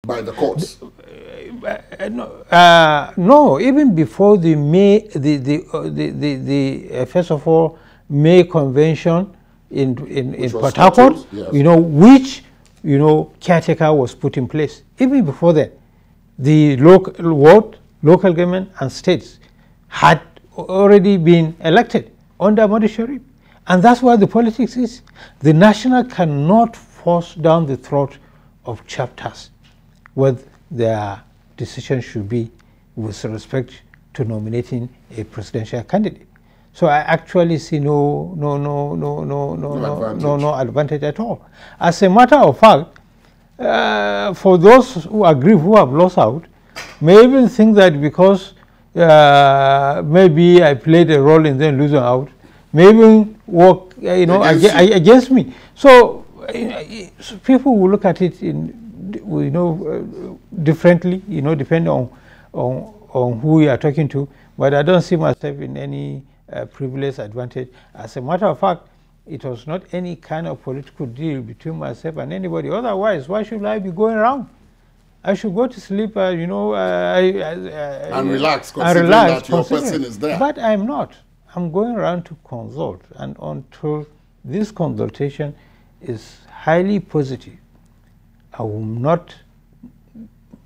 by the courts? No, even before the May, first of all, May Convention in Port Harcourt, yes. Which caretaker was put in place. Even before that, the local government and states had already been elected under Modi Sharif. And that's why the politics is. The national cannot force down the throat of chapters what their decision should be with respect to nominating a presidential candidate. So I actually see no advantage at all. As a matter of fact, for those who agree, who have lost out, may even think that because maybe I played a role in them losing out, may even work against me. So people will look at it differently, depending on who you are talking to. But I don't see myself in any privileged advantage. As a matter of fact, it was not any kind of political deal between myself and anybody. Otherwise, why should I be going around? I should go to sleep, and relax, considering that your person is there. But I'm not. I'm going around to consult, and until this consultation is highly positive, I will not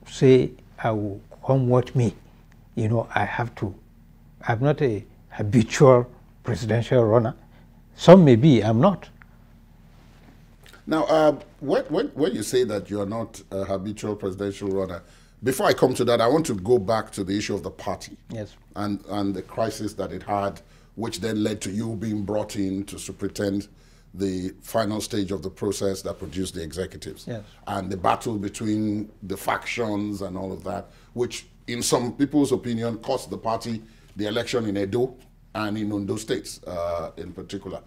say I will come what may. I have to. I'm not a habitual presidential runner. Some may be, I'm not. Now, when you say that you're not a habitual presidential runner, before I come to that, I want to go back to the issue of the party. Yes. And the crisis that it had, which then led to you being brought in to superintend the final stage of the process that produced the executives. Yes. And the battle between the factions and all of that, which in some people's opinion cost the party the election in Edo and in Ondo states in particular.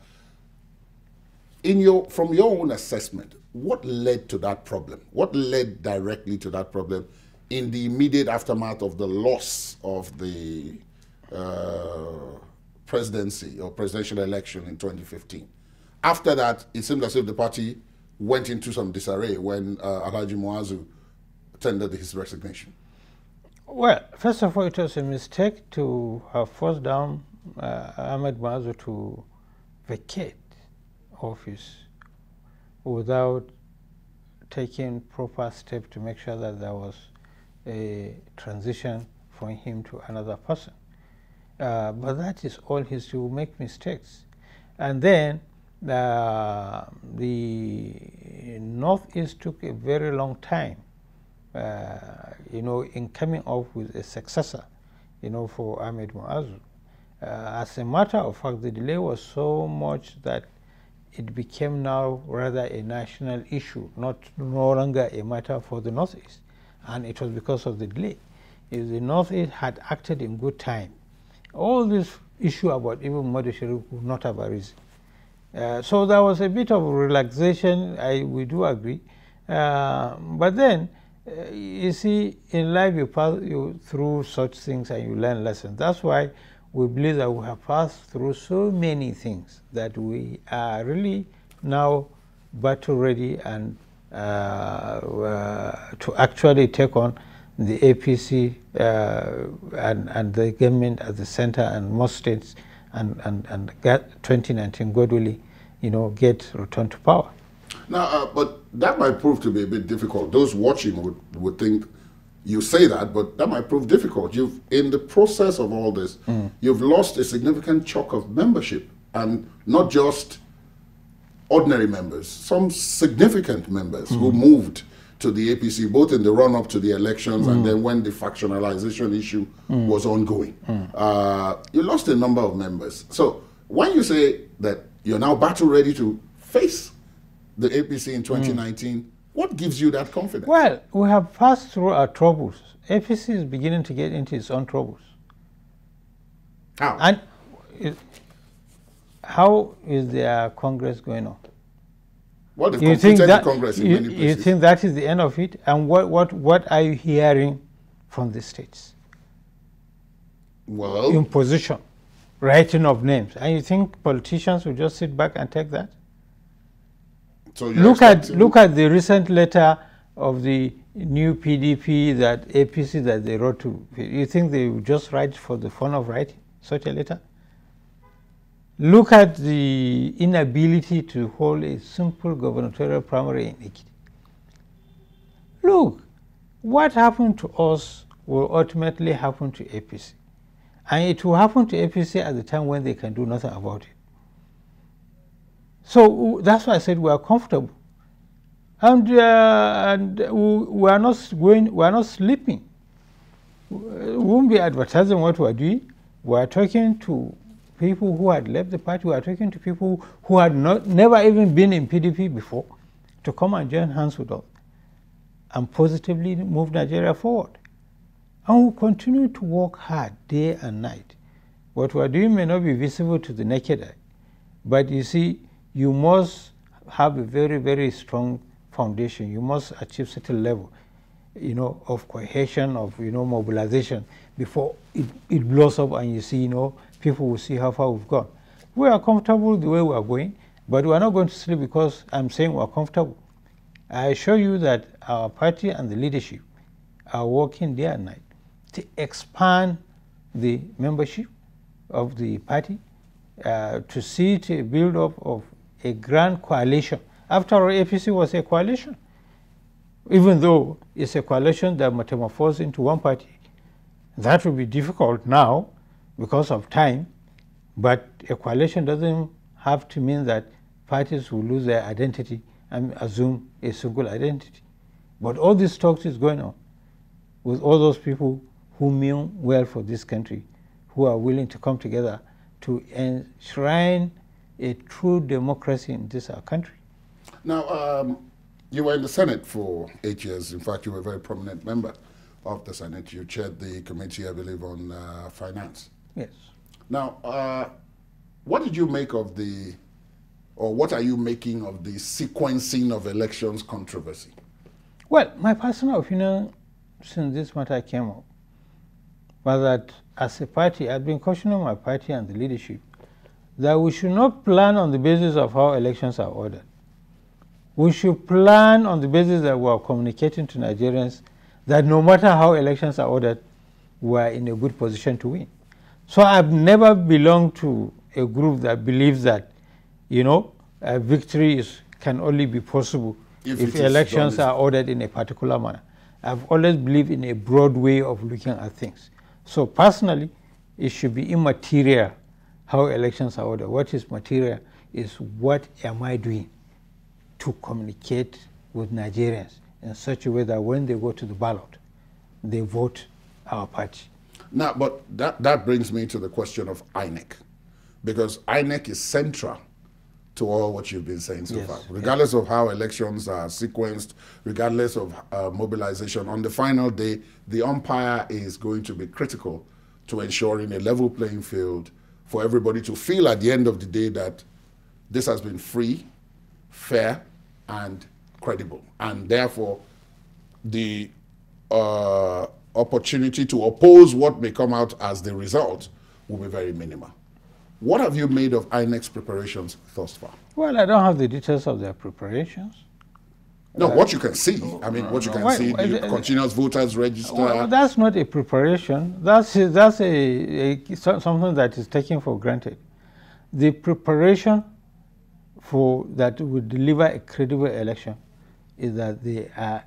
From your own assessment, what led to that problem? What led directly to that problem in the immediate aftermath of the loss of the presidency or presidential election in 2015? After that, it seemed as if the party went into some disarray when Alhaji Muazu tendered his resignation. Well, first of all, it was a mistake to have forced down Ahmed Muazu to vacate office without taking proper steps to make sure that there was a transition from him to another person. But that is all history. Will make mistakes. And then the Northeast took a very long time in coming up with a successor, for Ahmed Muazu. As a matter of fact, the delay was so much that it became now rather a national issue, no longer a matter for the Northeast. And it was because of the delay. If the Northeast had acted in good time, all this issue about even Modi Sharif would not have arisen. So there was a bit of relaxation, we do agree. But then, you see, in life you pass through such things and you learn lessons. That's why we believe that we have passed through so many things that we are really now battle ready and to actually take on the APC and the government at the center and most states and get 2019 gradually, get returned to power. Now, but that might prove to be a bit difficult. Those watching would think you say that, but that might prove difficult. In the process of all this, you've lost a significant chunk of membership, and not just ordinary members, some significant members who moved to the APC, both in the run-up to the elections and then when the factionalization issue was ongoing. You lost a number of members. So when you say that you're now battle ready to face the APC in 2019, what gives you that confidence? Well, we have passed through our troubles. APC is beginning to get into its own troubles. How? And how is their Congress going on? Well, they've completed the Congress in many places. You think that is the end of it? And what are you hearing from the states? Well, imposition, writing of names. And you think politicians will just sit back and take that? So look at the recent letter of the new PDP, that APC that they wrote to, you think they would just write for the fun of writing such a letter? Look at the inability to hold a simple gubernatorial primary in Ekiti. Look, what happened to us will ultimately happen to APC. And it will happen to APC at the time when they can do nothing about it. So that's why I said we are comfortable. And we are not sleeping. We won't be advertising what we are doing. We are talking to people who had left the party. We are talking to people who had never even been in PDP before to come and join hands with us and positively move Nigeria forward. And we continue to work hard day and night. What we are doing may not be visible to the naked eye, but you see, you must have a very, very strong foundation. You must achieve certain level, of cohesion, of, mobilization before it blows up and you see, people will see how far we've gone. We are comfortable the way we are going, but we are not going to sleep because I'm saying we are comfortable. I assure you that our party and the leadership are working day and night to expand the membership of the party, to see to a build-up of a grand coalition. After all, APC was a coalition, even though it's a coalition that metamorphosed into one party. That will be difficult now because of time, but a coalition doesn't have to mean that parties will lose their identity and assume a single identity. But all these talks is going on with all those people who mean well for this country, who are willing to come together to enshrine a true democracy in this our country. Now, you were in the Senate for 8 years. In fact, you were a very prominent member of the Senate. You chaired the committee, I believe, on finance. Yes. Now, what did you make of what are you making of the sequencing of elections controversy? Well, my personal opinion since this matter came up was that as a party, I've been cautioning my party and the leadership that we should not plan on the basis of how elections are ordered. We should plan on the basis that we are communicating to Nigerians that no matter how elections are ordered, we are in a good position to win. So I've never belonged to a group that believes that, a victory can only be possible if elections are ordered in a particular manner. I've always believed in a broad way of looking at things. So personally, it should be immaterial how elections are ordered. What is material is what am I doing to communicate with Nigerians in such a way that when they go to the ballot, they vote our party. Now, but that brings me to the question of INEC, because INEC is central to all what you've been saying so far. Regardless of how elections are sequenced, regardless of mobilization, on the final day, the umpire is going to be critical to ensuring a level playing field for everybody to feel at the end of the day that this has been free, fair, and credible. And therefore, the opportunity to oppose what may come out as the result will be very minimal. What have you made of INEC's preparations thus far? Well, I don't have the details of their preparations. No, what you can see. I mean, what you can see, the continuous voters register. Well, that's not a preparation. That's something that is taken for granted. The preparation for that would deliver a credible election is that their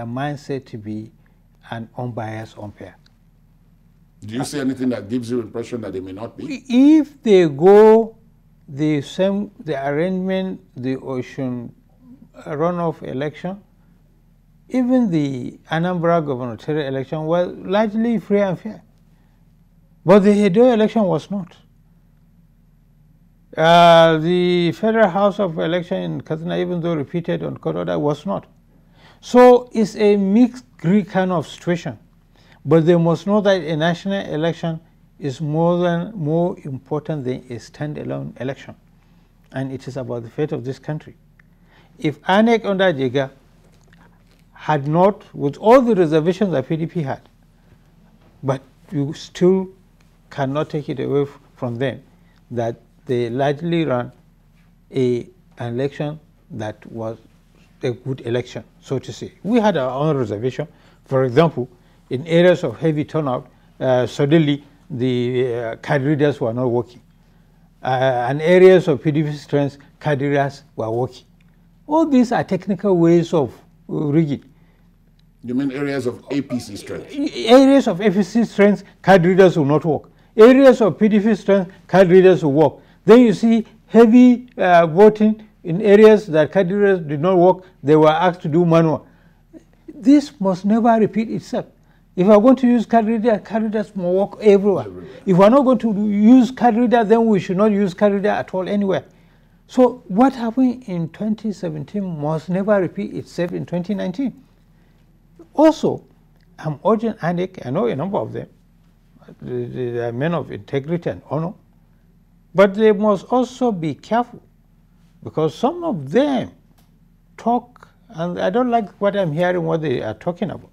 mindset to be an unbiased umpire. Do you see anything that gives you the impression that they may not be? If they go the arrangement, the Ocean runoff election, even the Anambra gubernatorial election was largely free and fair. But the Edo election was not. The Federal House of Election in Katsina, even though repeated on court order, was not. So it's a mixed kind of situation. But they must know that a national election is more important than a standalone election. And it is about the fate of this country. If INEC under Jega had not, with all the reservations that PDP had, but you still cannot take it away from them that they largely ran an election that was a good election, so to say. We had our own reservation. For example, in areas of heavy turnout, suddenly the card readers were not working. And areas of PDP strength, card readers were working. All these are technical ways of rigging. You mean areas of APC strength? Areas of APC strength, card readers will not work. Areas of PDP strength, card readers will work. Then you see heavy voting in areas that card readers did not work, they were asked to do manual. This must never repeat itself. If we are going to use card readers must work everywhere. If we are not going to use card reader, then we should not use card reader at all anywhere. So what happened in 2017 must never repeat itself in 2019. Also, I'm urging INEC, I know a number of them, they are men of integrity and honor, but they must also be careful, because some of them talk, and I don't like what I'm hearing, what they are talking about.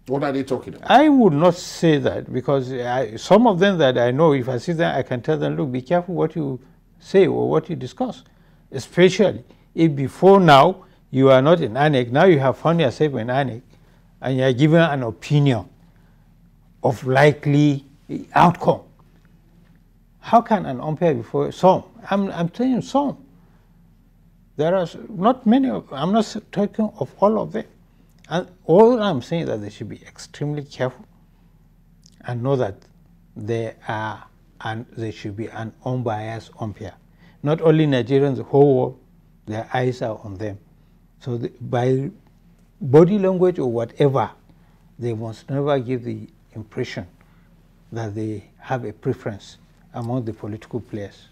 What are they talking about? I would not say that, because some of them that I know, if I see them, I can tell them, look, be careful what you say or what you discuss, especially if before now you are not in INEC, now you have found yourself in INEC, and you are given an opinion of likely outcome. How can an umpire before some? I'm telling you some. There are not many, I'm not talking of all of them. And all I'm saying is that they should be extremely careful and know that they are, and they should be an unbiased umpire. Not only Nigerians, the whole world, their eyes are on them. So by body language or whatever, they must never give the impression that they have a preference among the political players.